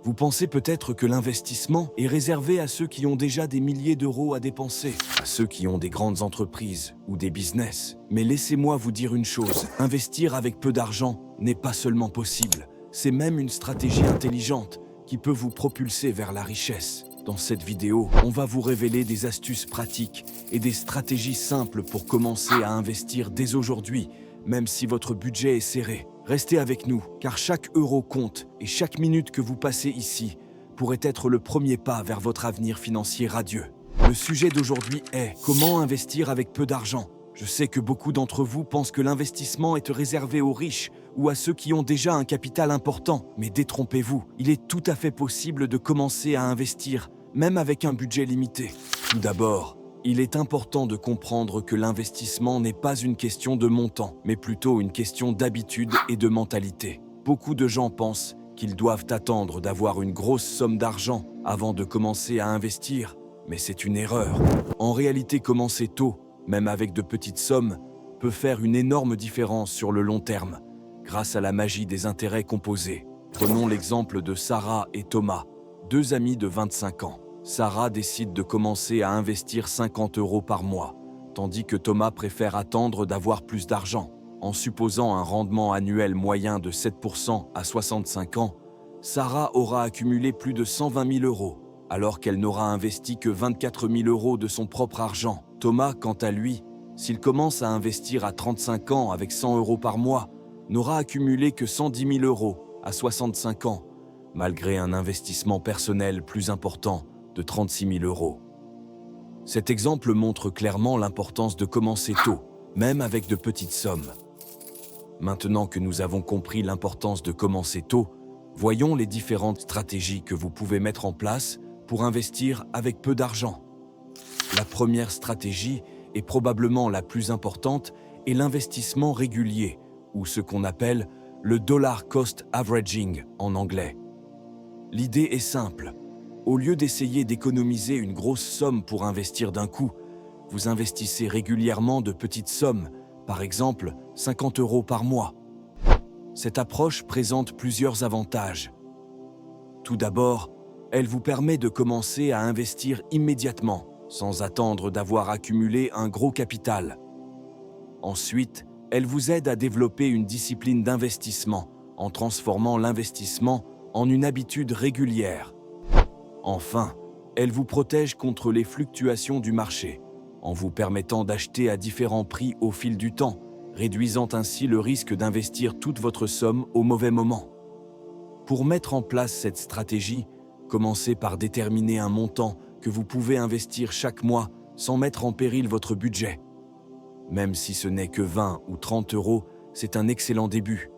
Vous pensez peut-être que l'investissement est réservé à ceux qui ont déjà des milliers d'euros à dépenser, à ceux qui ont des grandes entreprises ou des business. Mais laissez-moi vous dire une chose, investir avec peu d'argent n'est pas seulement possible, c'est même une stratégie intelligente qui peut vous propulser vers la richesse. Dans cette vidéo, on va vous révéler des astuces pratiques et des stratégies simples pour commencer à investir dès aujourd'hui, même si votre budget est serré. Restez avec nous, car chaque euro compte et chaque minute que vous passez ici pourrait être le premier pas vers votre avenir financier radieux. Le sujet d'aujourd'hui est « Comment investir avec peu d'argent ?» Je sais que beaucoup d'entre vous pensent que l'investissement est réservé aux riches ou à ceux qui ont déjà un capital important. Mais détrompez-vous, il est tout à fait possible de commencer à investir, même avec un budget limité. Tout d'abord, il est important de comprendre que l'investissement n'est pas une question de montant, mais plutôt une question d'habitude et de mentalité. Beaucoup de gens pensent qu'ils doivent attendre d'avoir une grosse somme d'argent avant de commencer à investir, mais c'est une erreur. En réalité, commencer tôt, même avec de petites sommes, peut faire une énorme différence sur le long terme, grâce à la magie des intérêts composés. Prenons l'exemple de Sarah et Thomas, deux amis de 25 ans. Sarah décide de commencer à investir 50 € par mois, tandis que Thomas préfère attendre d'avoir plus d'argent. En supposant un rendement annuel moyen de 7% à 65 ans, Sarah aura accumulé plus de 120 000 €, alors qu'elle n'aura investi que 24 000 € de son propre argent. Thomas, quant à lui, s'il commence à investir à 35 ans avec 100 € par mois, n'aura accumulé que 110 000 € à 65 ans, malgré un investissement personnel plus important de 36 000 €. Cet exemple montre clairement l'importance de commencer tôt, même avec de petites sommes. Maintenant que nous avons compris l'importance de commencer tôt, voyons les différentes stratégies que vous pouvez mettre en place pour investir avec peu d'argent. La première stratégie, et probablement la plus importante, est l'investissement régulier, ou ce qu'on appelle le dollar cost averaging en anglais. L'idée est simple. Au lieu d'essayer d'économiser une grosse somme pour investir d'un coup, vous investissez régulièrement de petites sommes, par exemple 50 € par mois. Cette approche présente plusieurs avantages. Tout d'abord, elle vous permet de commencer à investir immédiatement, sans attendre d'avoir accumulé un gros capital. Ensuite, elle vous aide à développer une discipline d'investissement, en transformant l'investissement en une habitude régulière. Enfin, elle vous protège contre les fluctuations du marché, en vous permettant d'acheter à différents prix au fil du temps, réduisant ainsi le risque d'investir toute votre somme au mauvais moment. Pour mettre en place cette stratégie, commencez par déterminer un montant que vous pouvez investir chaque mois sans mettre en péril votre budget. Même si ce n'est que 20 ou 30 €, c'est un excellent début.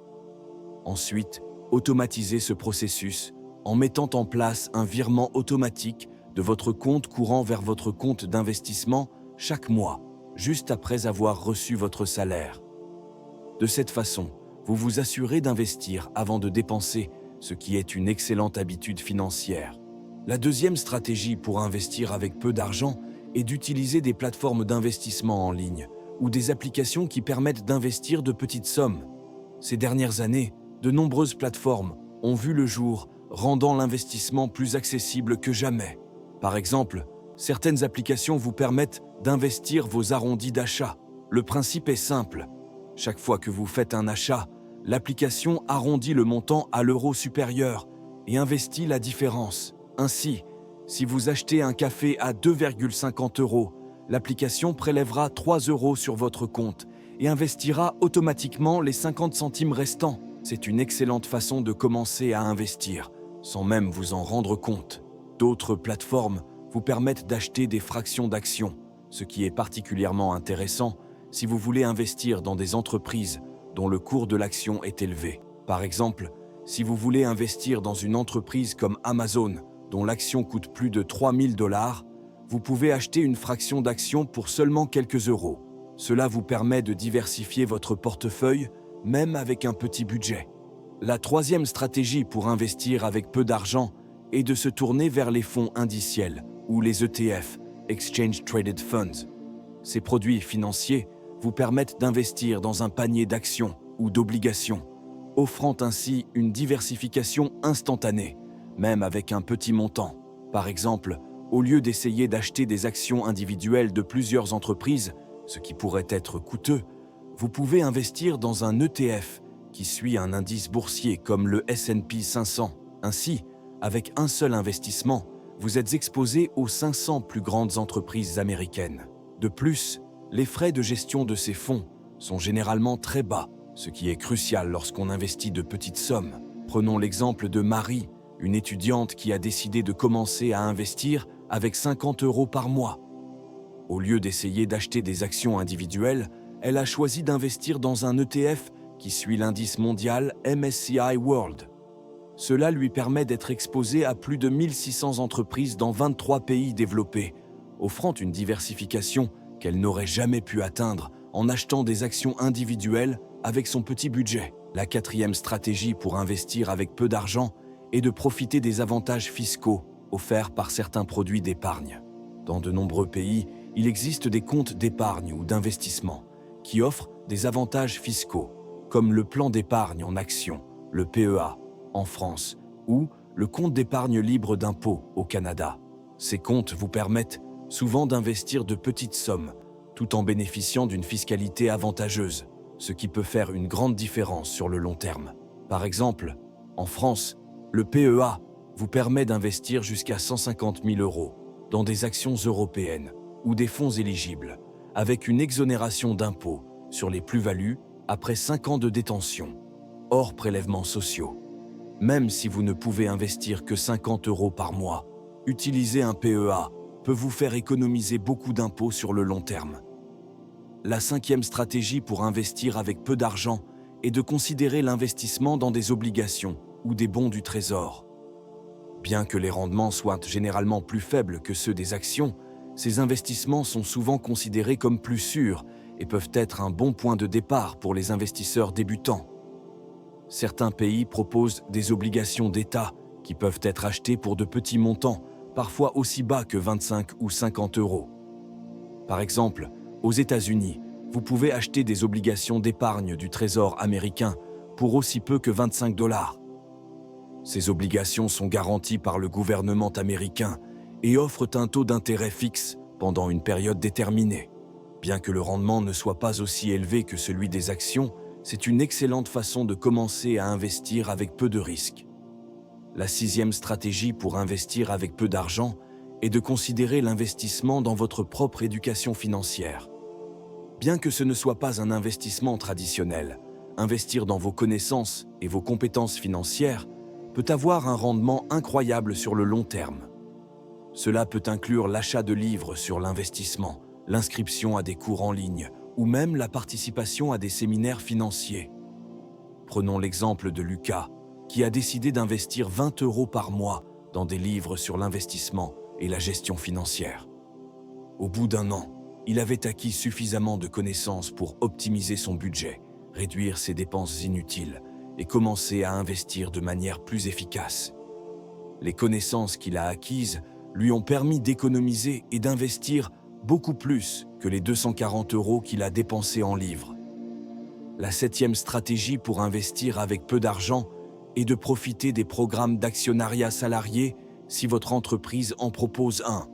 Ensuite, automatisez ce processus en mettant en place un virement automatique de votre compte courant vers votre compte d'investissement chaque mois, juste après avoir reçu votre salaire. De cette façon, vous vous assurez d'investir avant de dépenser, ce qui est une excellente habitude financière. La deuxième stratégie pour investir avec peu d'argent est d'utiliser des plateformes d'investissement en ligne ou des applications qui permettent d'investir de petites sommes. Ces dernières années, de nombreuses plateformes ont vu le jour, rendant l'investissement plus accessible que jamais. Par exemple, certaines applications vous permettent d'investir vos arrondis d'achat. Le principe est simple. Chaque fois que vous faites un achat, l'application arrondit le montant à l'euro supérieur et investit la différence. Ainsi, si vous achetez un café à 2,50 €, l'application prélèvera 3 € sur votre compte et investira automatiquement les 50 centimes restants. C'est une excellente façon de commencer à investir, sans même vous en rendre compte. D'autres plateformes vous permettent d'acheter des fractions d'actions, ce qui est particulièrement intéressant si vous voulez investir dans des entreprises dont le cours de l'action est élevé. Par exemple, si vous voulez investir dans une entreprise comme Amazon, dont l'action coûte plus de 3 000 $, vous pouvez acheter une fraction d'action pour seulement quelques euros. Cela vous permet de diversifier votre portefeuille, même avec un petit budget. La troisième stratégie pour investir avec peu d'argent est de se tourner vers les fonds indiciels, ou les ETF, Exchange Traded Funds. Ces produits financiers vous permettent d'investir dans un panier d'actions ou d'obligations, offrant ainsi une diversification instantanée, même avec un petit montant. Par exemple, au lieu d'essayer d'acheter des actions individuelles de plusieurs entreprises, ce qui pourrait être coûteux, vous pouvez investir dans un ETF qui suit un indice boursier comme le S&P 500. Ainsi, avec un seul investissement, vous êtes exposé aux 500 plus grandes entreprises américaines. De plus, les frais de gestion de ces fonds sont généralement très bas, ce qui est crucial lorsqu'on investit de petites sommes. Prenons l'exemple de Marie, une étudiante qui a décidé de commencer à investir avec 50 € par mois. Au lieu d'essayer d'acheter des actions individuelles, elle a choisi d'investir dans un ETF qui suit l'indice mondial MSCI World. Cela lui permet d'être exposé à plus de 1600 entreprises dans 23 pays développés, offrant une diversification qu'elle n'aurait jamais pu atteindre en achetant des actions individuelles avec son petit budget. La quatrième stratégie pour investir avec peu d'argent est de profiter des avantages fiscaux offerts par certains produits d'épargne. Dans de nombreux pays, il existe des comptes d'épargne ou d'investissement qui offrent des avantages fiscaux, comme le plan d'épargne en actions, le PEA, en France, ou le compte d'épargne libre d'impôt au Canada. Ces comptes vous permettent souvent d'investir de petites sommes, tout en bénéficiant d'une fiscalité avantageuse, ce qui peut faire une grande différence sur le long terme. Par exemple, en France, le PEA vous permet d'investir jusqu'à 150 000 € dans des actions européennes ou des fonds éligibles, avec une exonération d'impôt sur les plus-values après 5 ans de détention, hors prélèvements sociaux. Même si vous ne pouvez investir que 50 € par mois, utiliser un PEA peut vous faire économiser beaucoup d'impôts sur le long terme. La cinquième stratégie pour investir avec peu d'argent est de considérer l'investissement dans des obligations ou des bons du trésor. Bien que les rendements soient généralement plus faibles que ceux des actions, ces investissements sont souvent considérés comme plus sûrs et peuvent être un bon point de départ pour les investisseurs débutants. Certains pays proposent des obligations d'État qui peuvent être achetées pour de petits montants, parfois aussi bas que 25 ou 50 €. Par exemple, aux États-Unis, vous pouvez acheter des obligations d'épargne du Trésor américain pour aussi peu que 25 $. Ces obligations sont garanties par le gouvernement américain et offrent un taux d'intérêt fixe pendant une période déterminée. Bien que le rendement ne soit pas aussi élevé que celui des actions, c'est une excellente façon de commencer à investir avec peu de risques. La sixième stratégie pour investir avec peu d'argent est de considérer l'investissement dans votre propre éducation financière. Bien que ce ne soit pas un investissement traditionnel, investir dans vos connaissances et vos compétences financières peut avoir un rendement incroyable sur le long terme. Cela peut inclure l'achat de livres sur l'investissement, l'inscription à des cours en ligne ou même la participation à des séminaires financiers. Prenons l'exemple de Lucas, qui a décidé d'investir 20 € par mois dans des livres sur l'investissement et la gestion financière. Au bout d'un an, il avait acquis suffisamment de connaissances pour optimiser son budget, réduire ses dépenses inutiles et commencer à investir de manière plus efficace. Les connaissances qu'il a acquises lui ont permis d'économiser et d'investir beaucoup plus que les 240 € qu'il a dépensés en livres. La septième stratégie pour investir avec peu d'argent est de profiter des programmes d'actionnariat salarié si votre entreprise en propose un.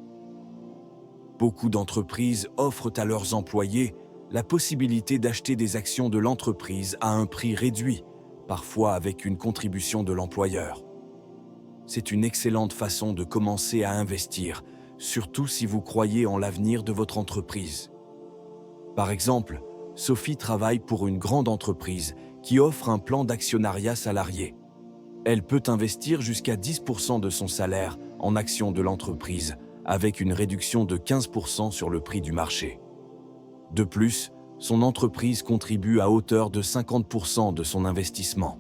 Beaucoup d'entreprises offrent à leurs employés la possibilité d'acheter des actions de l'entreprise à un prix réduit, parfois avec une contribution de l'employeur. C'est une excellente façon de commencer à investir, surtout si vous croyez en l'avenir de votre entreprise. Par exemple, Sophie travaille pour une grande entreprise qui offre un plan d'actionnariat salarié. Elle peut investir jusqu'à 10% de son salaire en actions de l'entreprise, avec une réduction de 15% sur le prix du marché. De plus, son entreprise contribue à hauteur de 50% de son investissement.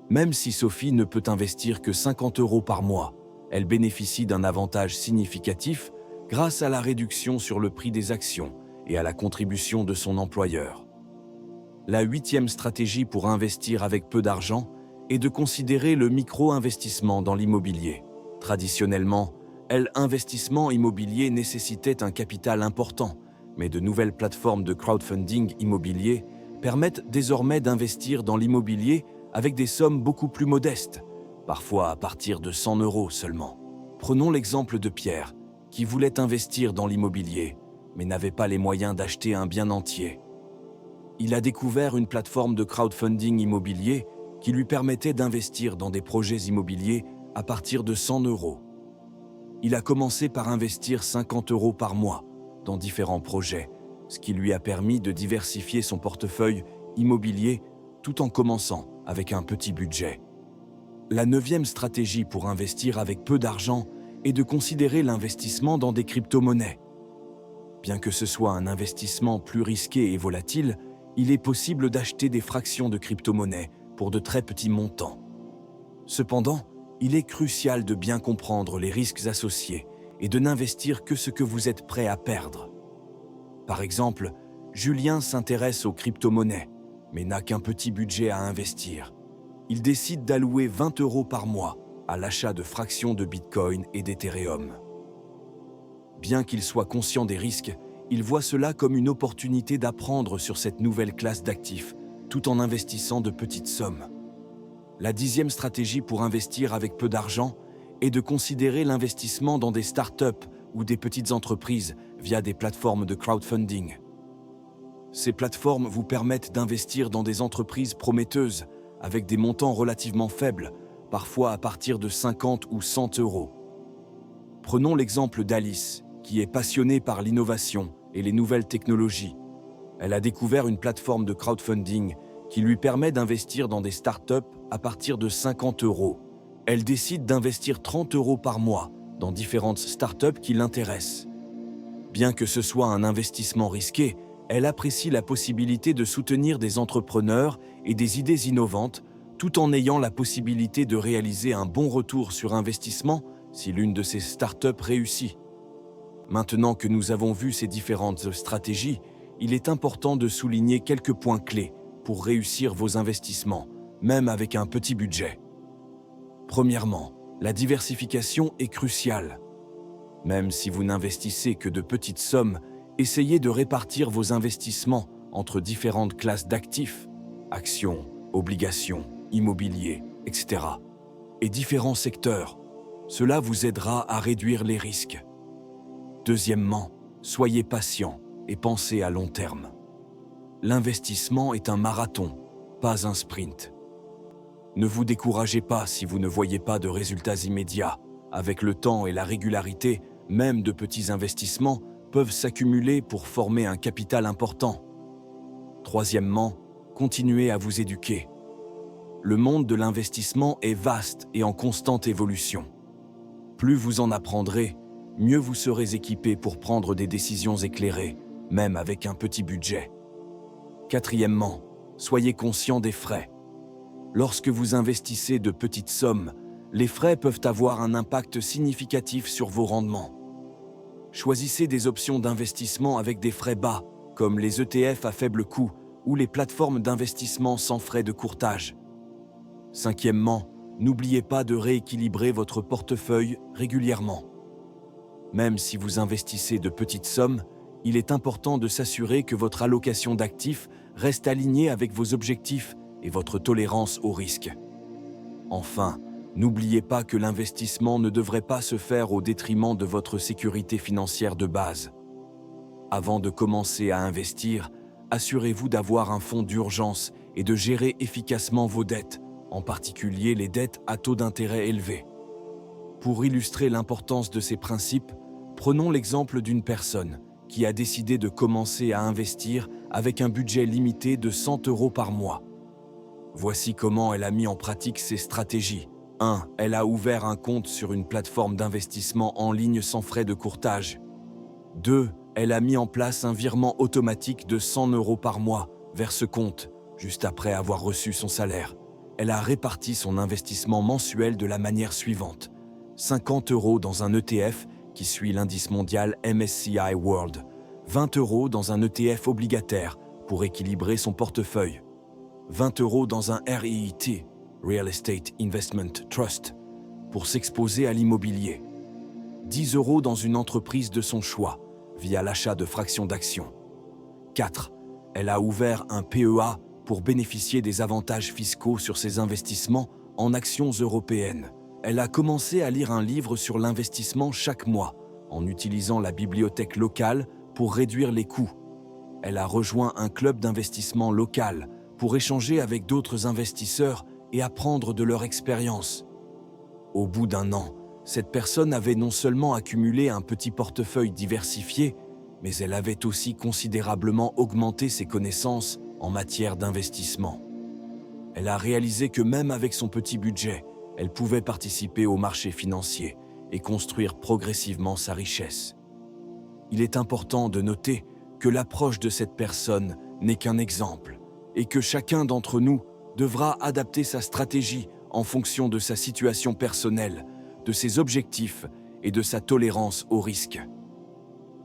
Même si Sophie ne peut investir que 50 € par mois, elle bénéficie d'un avantage significatif grâce à la réduction sur le prix des actions et à la contribution de son employeur. La huitième stratégie pour investir avec peu d'argent est de considérer le micro-investissement dans l'immobilier. Traditionnellement, l'investissement immobilier nécessitait un capital important, mais de nouvelles plateformes de crowdfunding immobilier permettent désormais d'investir dans l'immobilier avec des sommes beaucoup plus modestes, parfois à partir de 100 € seulement. Prenons l'exemple de Pierre, qui voulait investir dans l'immobilier, mais n'avait pas les moyens d'acheter un bien entier. Il a découvert une plateforme de crowdfunding immobilier qui lui permettait d'investir dans des projets immobiliers à partir de 100 €. Il a commencé par investir 50 € par mois dans différents projets, ce qui lui a permis de diversifier son portefeuille immobilier tout en commençant avec un petit budget. La 9e stratégie pour investir avec peu d'argent est de considérer l'investissement dans des crypto-monnaies. Bien que ce soit un investissement plus risqué et volatile, il est possible d'acheter des fractions de crypto-monnaies pour de très petits montants. Cependant, il est crucial de bien comprendre les risques associés et de n'investir que ce que vous êtes prêt à perdre. Par exemple, Julien s'intéresse aux crypto-monnaies, mais n'a qu'un petit budget à investir. Il décide d'allouer 20 € par mois à l'achat de fractions de Bitcoin et d'Ethereum. Bien qu'il soit conscient des risques, il voit cela comme une opportunité d'apprendre sur cette nouvelle classe d'actifs, tout en investissant de petites sommes. La 10e stratégie pour investir avec peu d'argent est de considérer l'investissement dans des startups ou des petites entreprises via des plateformes de crowdfunding. Ces plateformes vous permettent d'investir dans des entreprises prometteuses avec des montants relativement faibles, parfois à partir de 50 ou 100 €. Prenons l'exemple d'Alice, qui est passionnée par l'innovation et les nouvelles technologies. Elle a découvert une plateforme de crowdfunding qui lui permet d'investir dans des startups à partir de 50 €. Elle décide d'investir 30 € par mois dans différentes startups qui l'intéressent. Bien que ce soit un investissement risqué, elle apprécie la possibilité de soutenir des entrepreneurs et des idées innovantes, tout en ayant la possibilité de réaliser un bon retour sur investissement si l'une de ces startups réussit. Maintenant que nous avons vu ces différentes stratégies, il est important de souligner quelques points clés pour réussir vos investissements, même avec un petit budget. Premièrement, la diversification est cruciale. Même si vous n'investissez que de petites sommes, essayez de répartir vos investissements entre différentes classes d'actifs, actions, obligations, immobilier, etc. et différents secteurs. Cela vous aidera à réduire les risques. Deuxièmement, soyez patient et pensez à long terme. L'investissement est un marathon, pas un sprint. Ne vous découragez pas si vous ne voyez pas de résultats immédiats. Avec le temps et la régularité, même de petits investissements peuvent s'accumuler pour former un capital important. Troisièmement, continuez à vous éduquer. Le monde de l'investissement est vaste et en constante évolution. Plus vous en apprendrez, mieux vous serez équipé pour prendre des décisions éclairées, même avec un petit budget. Quatrièmement, soyez conscient des frais. Lorsque vous investissez de petites sommes, les frais peuvent avoir un impact significatif sur vos rendements. Choisissez des options d'investissement avec des frais bas, comme les ETF à faible coût ou les plateformes d'investissement sans frais de courtage. Cinquièmement, n'oubliez pas de rééquilibrer votre portefeuille régulièrement. Même si vous investissez de petites sommes, il est important de s'assurer que votre allocation d'actifs reste alignée avec vos objectifs et votre tolérance au risque. Enfin, n'oubliez pas que l'investissement ne devrait pas se faire au détriment de votre sécurité financière de base. Avant de commencer à investir, assurez-vous d'avoir un fonds d'urgence et de gérer efficacement vos dettes, en particulier les dettes à taux d'intérêt élevés. Pour illustrer l'importance de ces principes, prenons l'exemple d'une personne qui a décidé de commencer à investir avec un budget limité de 100 € par mois. Voici comment elle a mis en pratique ces stratégies. 1. Elle a ouvert un compte sur une plateforme d'investissement en ligne sans frais de courtage. 2. Elle a mis en place un virement automatique de 100 € par mois vers ce compte, juste après avoir reçu son salaire. Elle a réparti son investissement mensuel de la manière suivante. 50 € dans un ETF qui suit l'indice mondial MSCI World. 20 € dans un ETF obligataire pour équilibrer son portefeuille. 20 € dans un REIT, Real Estate Investment Trust, pour s'exposer à l'immobilier. 10 € dans une entreprise de son choix, via l'achat de fractions d'actions. 4. Elle a ouvert un PEA pour bénéficier des avantages fiscaux sur ses investissements en actions européennes. Elle a commencé à lire un livre sur l'investissement chaque mois, en utilisant la bibliothèque locale pour réduire les coûts. Elle a rejoint un club d'investissement local pour échanger avec d'autres investisseurs et apprendre de leur expérience. Au bout d'un an, cette personne avait non seulement accumulé un petit portefeuille diversifié, mais elle avait aussi considérablement augmenté ses connaissances en matière d'investissement. Elle a réalisé que même avec son petit budget, elle pouvait participer au marché financier et construire progressivement sa richesse. Il est important de noter que l'approche de cette personne n'est qu'un exemple et que chacun d'entre nous devra adapter sa stratégie en fonction de sa situation personnelle, de ses objectifs et de sa tolérance au risque.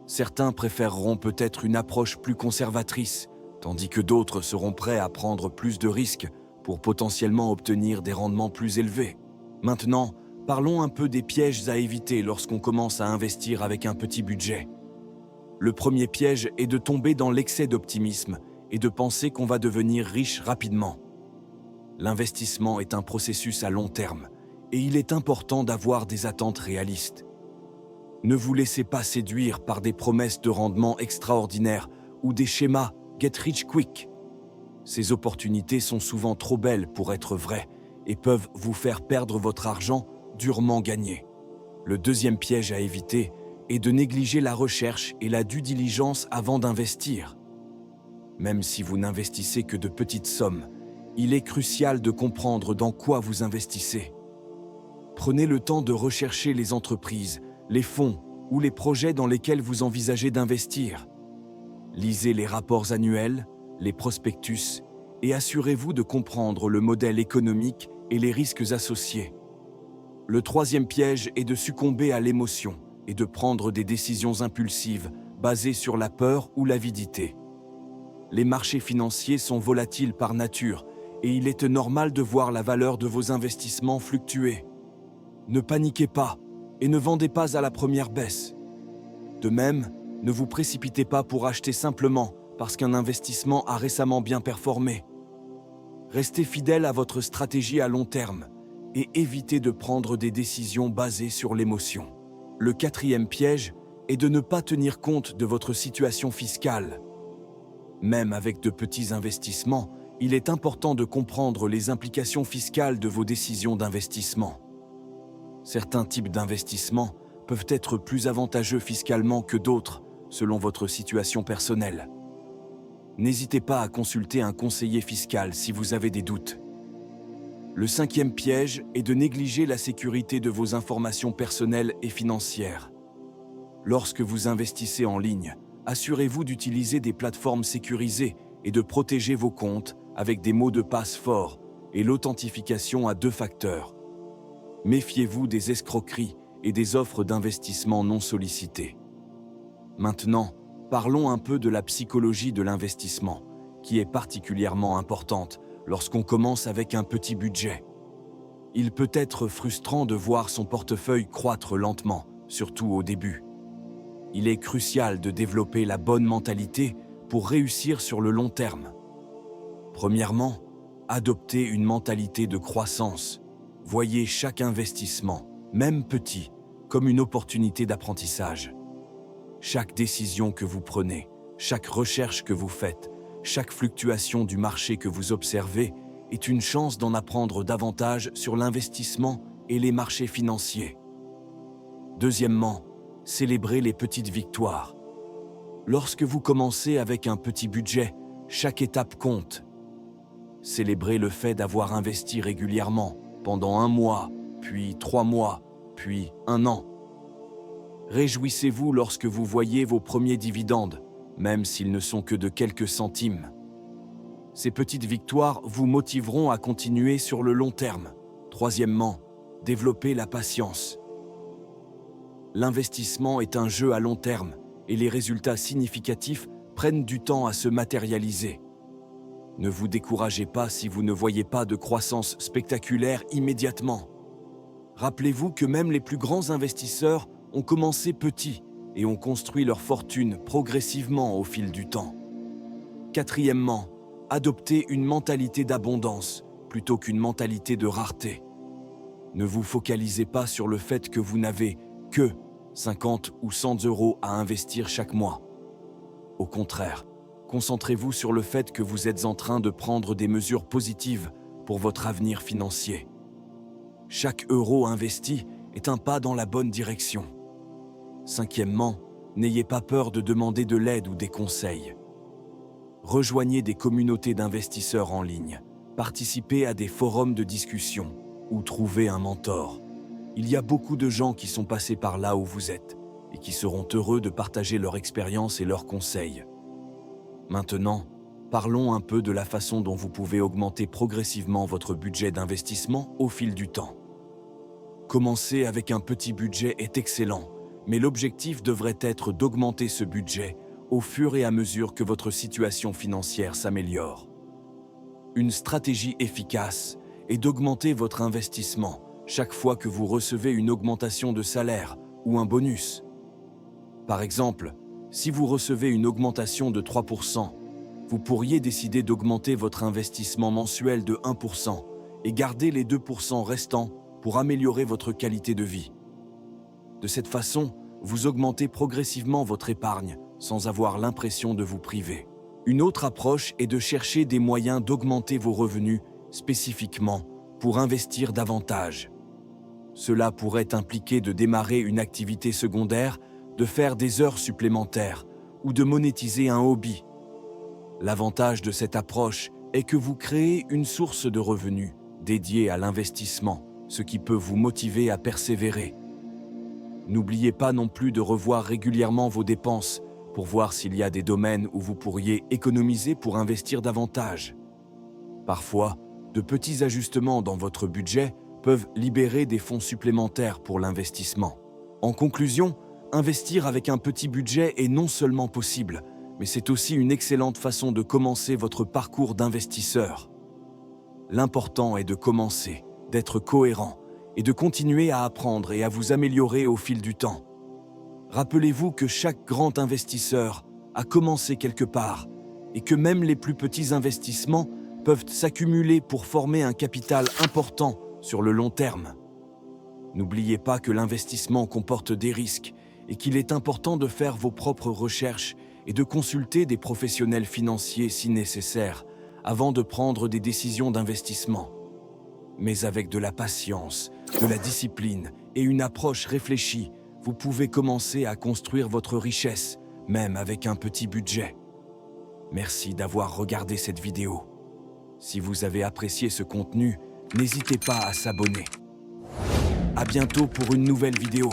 Certains préféreront peut-être une approche plus conservatrice, tandis que d'autres seront prêts à prendre plus de risques pour potentiellement obtenir des rendements plus élevés. Maintenant, parlons un peu des pièges à éviter lorsqu'on commence à investir avec un petit budget. Le premier piège est de tomber dans l'excès d'optimisme et de penser qu'on va devenir riche rapidement. L'investissement est un processus à long terme et il est important d'avoir des attentes réalistes. Ne vous laissez pas séduire par des promesses de rendement extraordinaires ou des schémas « get rich quick ». Ces opportunités sont souvent trop belles pour être vraies et peuvent vous faire perdre votre argent durement gagné. Le deuxième piège à éviter est de négliger la recherche et la due diligence avant d'investir. Même si vous n'investissez que de petites sommes, il est crucial de comprendre dans quoi vous investissez. Prenez le temps de rechercher les entreprises, les fonds ou les projets dans lesquels vous envisagez d'investir. Lisez les rapports annuels, les prospectus et assurez-vous de comprendre le modèle économique et les risques associés. Le troisième piège est de succomber à l'émotion et de prendre des décisions impulsives basées sur la peur ou l'avidité. Les marchés financiers sont volatiles par nature et il est normal de voir la valeur de vos investissements fluctuer. Ne paniquez pas et ne vendez pas à la première baisse. De même, ne vous précipitez pas pour acheter simplement parce qu'un investissement a récemment bien performé. Restez fidèle à votre stratégie à long terme et évitez de prendre des décisions basées sur l'émotion. Le quatrième piège est de ne pas tenir compte de votre situation fiscale. Même avec de petits investissements, il est important de comprendre les implications fiscales de vos décisions d'investissement. Certains types d'investissements peuvent être plus avantageux fiscalement que d'autres, selon votre situation personnelle. N'hésitez pas à consulter un conseiller fiscal si vous avez des doutes. Le cinquième piège est de négliger la sécurité de vos informations personnelles et financières. Lorsque vous investissez en ligne, assurez-vous d'utiliser des plateformes sécurisées et de protéger vos comptes avec des mots de passe forts et l'authentification à 2 facteurs. Méfiez-vous des escroqueries et des offres d'investissement non sollicitées. Maintenant, parlons un peu de la psychologie de l'investissement, qui est particulièrement importante lorsqu'on commence avec un petit budget. Il peut être frustrant de voir son portefeuille croître lentement, surtout au début. Il est crucial de développer la bonne mentalité pour réussir sur le long terme. Premièrement, adoptez une mentalité de croissance. Voyez chaque investissement, même petit, comme une opportunité d'apprentissage. Chaque décision que vous prenez, chaque recherche que vous faites, chaque fluctuation du marché que vous observez est une chance d'en apprendre davantage sur l'investissement et les marchés financiers. Deuxièmement, célébrez les petites victoires. Lorsque vous commencez avec un petit budget, chaque étape compte. Célébrez le fait d'avoir investi régulièrement, pendant 1 mois, puis 3 mois, puis 1 an. Réjouissez-vous lorsque vous voyez vos premiers dividendes, même s'ils ne sont que de quelques centimes. Ces petites victoires vous motiveront à continuer sur le long terme. Troisièmement, développez la patience. L'investissement est un jeu à long terme et les résultats significatifs prennent du temps à se matérialiser. Ne vous découragez pas si vous ne voyez pas de croissance spectaculaire immédiatement. Rappelez-vous que même les plus grands investisseurs ont commencé petits et ont construit leur fortune progressivement au fil du temps. Quatrièmement, adoptez une mentalité d'abondance plutôt qu'une mentalité de rareté. Ne vous focalisez pas sur le fait que vous n'avez que 50 ou 100 euros à investir chaque mois. Au contraire, concentrez-vous sur le fait que vous êtes en train de prendre des mesures positives pour votre avenir financier. Chaque euro investi est un pas dans la bonne direction. Cinquièmement, n'ayez pas peur de demander de l'aide ou des conseils. Rejoignez des communautés d'investisseurs en ligne, participez à des forums de discussion ou trouvez un mentor. Il y a beaucoup de gens qui sont passés par là où vous êtes et qui seront heureux de partager leur expérience et leurs conseils. Maintenant, parlons un peu de la façon dont vous pouvez augmenter progressivement votre budget d'investissement au fil du temps. Commencer avec un petit budget est excellent, mais l'objectif devrait être d'augmenter ce budget au fur et à mesure que votre situation financière s'améliore. Une stratégie efficace est d'augmenter votre investissement chaque fois que vous recevez une augmentation de salaire ou un bonus. Par exemple, si vous recevez une augmentation de 3%, vous pourriez décider d'augmenter votre investissement mensuel de 1% et garder les 2% restants pour améliorer votre qualité de vie. De cette façon, vous augmentez progressivement votre épargne sans avoir l'impression de vous priver. Une autre approche est de chercher des moyens d'augmenter vos revenus spécifiquement pour investir davantage. Cela pourrait impliquer de démarrer une activité secondaire, de faire des heures supplémentaires ou de monétiser un hobby. L'avantage de cette approche est que vous créez une source de revenus dédiée à l'investissement, ce qui peut vous motiver à persévérer. N'oubliez pas non plus de revoir régulièrement vos dépenses pour voir s'il y a des domaines où vous pourriez économiser pour investir davantage. Parfois, de petits ajustements dans votre budget peuvent libérer des fonds supplémentaires pour l'investissement. En conclusion, investir avec un petit budget est non seulement possible, mais c'est aussi une excellente façon de commencer votre parcours d'investisseur. L'important est de commencer, d'être cohérent et de continuer à apprendre et à vous améliorer au fil du temps. Rappelez-vous que chaque grand investisseur a commencé quelque part et que même les plus petits investissements peuvent s'accumuler pour former un capital important sur le long terme. N'oubliez pas que l'investissement comporte des risques et qu'il est important de faire vos propres recherches et de consulter des professionnels financiers si nécessaire avant de prendre des décisions d'investissement. Mais avec de la patience, de la discipline et une approche réfléchie, vous pouvez commencer à construire votre richesse, même avec un petit budget. Merci d'avoir regardé cette vidéo. Si vous avez apprécié ce contenu, n'hésitez pas à s'abonner. À bientôt pour une nouvelle vidéo.